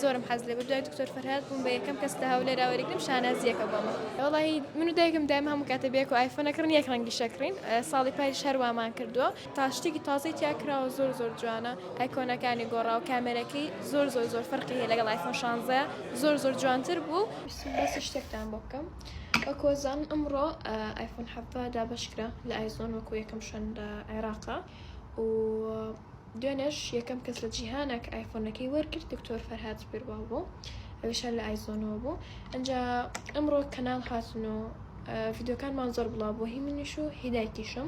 زۆرم حەز لێ بەدوای دکتۆر فەرهاد بووم بە یەکەم کەس لە هەولێرا وەرگرم شانازیەکە بۆمە. وەڵاهی من و دایکم دایم هەموو کاتە بێک و ئایفۆنەکردن یەک ڕەنگی شەکرین ساڵی پایش هەروامان کردووە تا شتێکی تازەی تیا کراوە زۆر جوانە ئایکۆنەکانی گۆڕاو کامێرەکەی زۆر فەرقی هەیە لەگەڵ ئایفۆن 16 زۆر جوانتر بوو. بەس شتێکتان بۆ بکەم وەکۆزان ئەمڕۆ ئایفۆن 17 دابەشکرا لە ئایزۆن وەکو یەکەم شوێن لە عێراقا و دوێنێش یەکەم کەس لە جیهانێک ئایفۆنەکەی وەرگرت دکتۆر فەرهاد سپیروا بوو ئەویش لە ئایزۆنەوە بوو. ئەنجا ئەمڕۆ کەناڵ هاتن و ڤیدیۆکانمان زۆر بڵاو بوو هی منیش و هیدایتیشم.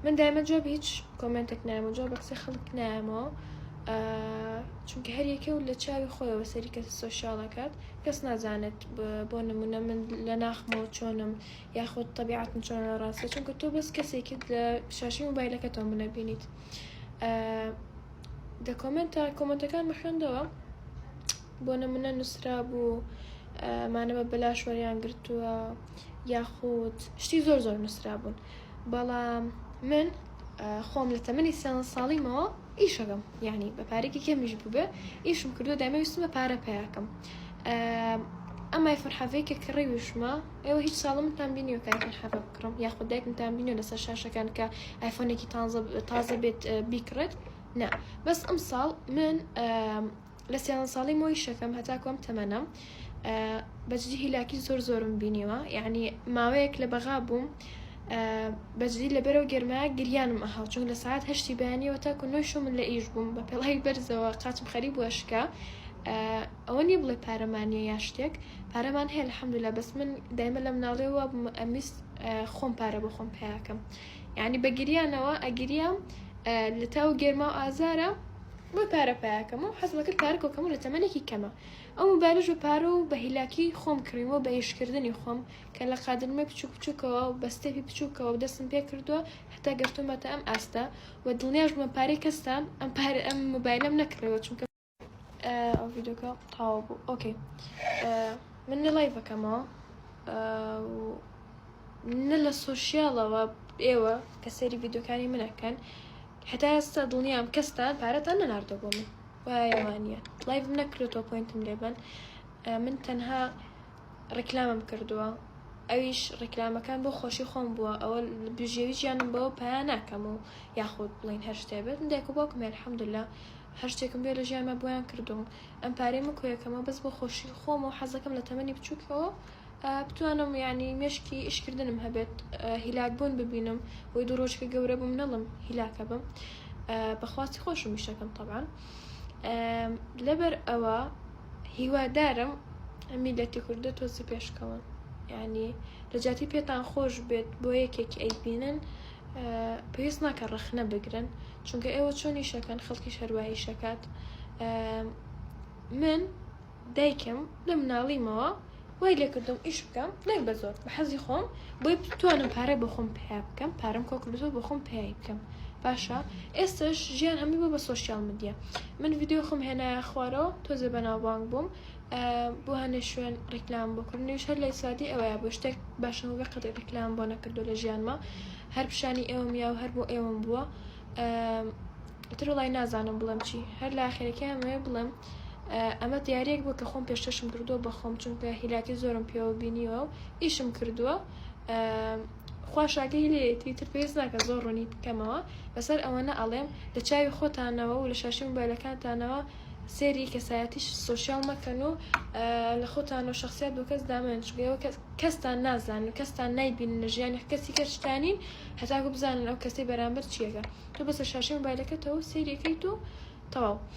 من دایمە جواب هیچ کۆمنتێک نایمەوە جواب بە قسەی خەڵک نایمەوە چونکە هەر یەکێ و لە چاوی خۆیەوە سەری کەس سۆشیاڵەکات کەس نازانێت بۆ نمونە من لە ناخمەوە چۆنم یاخود تەبیعەتم چۆنە لە ڕاستە چونکە تۆ بەس کەسێکت لە شاشەی مۆبایلەکەتەوە منەبینیت. دە کۆمنتەکان مەخێندەوە بۆ نمونە نووسرا بوو مانە بە بەلاش وەریان گرتووە یاخود شتی زۆر نووسرا بوون بەڵام من خۆم لە تەمەنی 3 ساڵیمەوە ئیشەکەم یعنی بە پارێکی کەمیش بووبێ ئیشم کردو دایمە ویستم بە پارە پیاکەم. ئەم ئایفۆن 17 کە کڕی وشمە ئێوە هیچ ساڵمتان بینیوە کە ئایفۆن 17 بکڕم یاخود دایکمتان بینیوە لەسەر شاشەکان کە ئایفۆنێکی تازە بێت بیکڕێت نا بەس ئەم ساڵ من لە 3 ساڵیمەوە ئیشەکەم هەتاکو ئەم تەمەنە بەجددی هیلاکی زۆرم بینیوە یعنی ماوەیەک لە بەغا بووم بەجددی لەبەرەوە گەرمایە گریانم ئەهاو چون لە ساعت 8 بەیانیەوە تاکو 9 من لە ئیش بووم بە پێڵای بەرزەوە قاچم خەریب وەشکە ئەوە نیە بڵێ پارەمانیە یا شتێک پارەمان هەیە الحەمدوللا بەس من دایمە لە مناڵێەوە ئەمیست خۆم پارە بۆ خۆم پیاکەم یعنی بە گریانەوە ئەگریام لە تاو گێرما و ئازارە بۆ پارە پیاکەم و حەزمە کرد پارەکەوکەم و لە تەمەنێکی کەمە ئەو مۆبایلەش بە پارە و بە هیلاکی خۆم کڕیمەوە بە ئیشکردنی خۆم کە لە قادرمە بچووکەوە و بە ستێپی بچووکەوە و دەستم پێ کردووە هەتا گەرتومەتە ئەم ئاستا و دڵنیاشمە پارەی کەستان ئەم مۆبایلەم نەکڕێەوە چونکە ئەو ڤیدیۆکە تاوا بوو. ئۆکەی من لە لایڤەکەمەوە نە لە سۆشیاڵەوە ئێوە کە سەیری ڤیدیۆکانی منەکەن هەتا ئێستا دڵنیام کەستان پارەتان نەناردە بۆ من وایەوانە لایڤم نەکردەوە پۆینتم لێبن من تەنها ڕێکلامم کردووە ئەویش ڕێکلامەکان بۆ خۆشی خۆم بووە ئەوە بژێوی ژیانم بەوە پیا ناکەم و یاخود بڵین هەر شتێ بێت دایک و باوکم الحەمدوللا هەر شتێکم بێ لە ژیانمە بۆیان کردوم ئەم پارەی کۆیەکەمە بەس بۆ خۆشی خۆم و حەزەکەم لە تەمەنی بچووکەوە بتوانم یعنی مێشکی ئیشکردنم هەبێت هیلاک بوون ببینم وی دوو ڕۆژکە گەورە بووم نەڵم هیلاکە بم بەخواستی خۆشم میشەکەم طبعا لەبەر ئەوە هیوادارم میلەتی کوردە تۆزی پێشکەون یعنی لە جاتی پێتان خۆش بێت بۆ یەکێکی ئەیبینن پێویست ناکە ڕەخنە بگرن چونکە ئێوە چۆن ئیشەکەن خەڵکی شەروایی شەکات. من دایکم لە مناڵیمەوە وای لێ کردم ئیش بکەم نەک بە زۆر بە حەزی خۆم بۆی بتوانم پارەی بۆ خۆم پیا بکەم پارەم کۆ کردووە بۆ خۆم پیایی بکەم باشە ئێستش ژیان هەمی بۆ بە سۆشیال میدیا من ڤیدیۆ خۆم هێنایە خوارەوە تۆزە بەناوبانگ بووم بۆ هەنێ شوێن ڕێکلام بۆ کردنیش هەر لای سادی ئەوەیە بۆ شتێک باشەوە بە قەدەر ڕێکلام بۆ نەکردو لە ژیانمە هەر پیشانی ئێوەم یا و هەر بۆ ئێوەم بووە تر وڵای نازانم بڵێم چی هەر لە ئاخرەکە ئەمەیە بڵێم ئەمە دیارەیەک بوو کە خۆم پێشتەشم کردووە بە خۆم چونکە هیلاکی زۆرم پێوە بینیوە و ئیشم کردووە خواشاکەی لێتی تر پێویست ناکە زۆر ڕوونی بکەمەوە بەسەر ئەوەنە ئەڵێم لە چاوی خۆتانەوە و لە شاشی مۆبایلەکانتانەوە سێری کەسایەتیش سۆشیال مەکەن و لە خۆتان و شخصیت بۆ کەس دامەن چگەوە کەستان نازانن و کەستان نایبینن لە ژیانی کەسی کەشتانین هەتاکو بزانن ئەو کەسی بەرامبەر چیەکە تۆ بەسەر شاشی مۆبایلەکەتەوە سێریەکەیت و تەواو